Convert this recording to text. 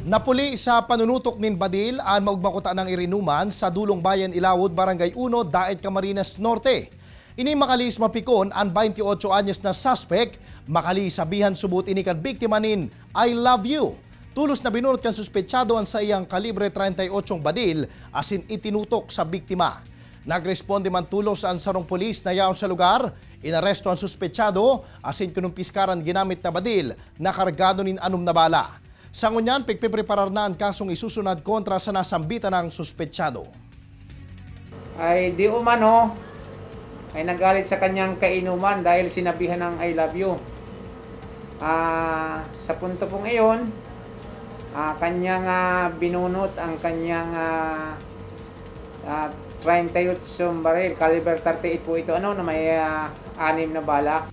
Napuli sa panunutok nin Badil ang maugmakuta ng irinuman sa Dulong Bayan Ilawod, Barangay 1, Daet, Camarines Norte. Ini makalis mapikon ang 28 anyos na suspect, makali sabihan subot ini kan biktima nin I love you. Tulos na binunot kan suspetsyado ang sa iyang kalibre 38 badil asin itinutok sa biktima. Nagresponde man tulos ang sarong polis na yaon sa lugar, inaresto ang suspetsyado asin kinumpiskaran ginamit na badil na kargado nin anom na bala. Sa ngunyan, pigpipreparar na ang kasong isusunod kontra sa nasambitan ng suspetsyado. Ay di umano ay nagalit sa kanyang kainuman dahil sinabihan ng I love you. Sa punto pong iyon, kanyang binunot ang kanyang 38 baril, caliber 38 po ito na may 6 na bala.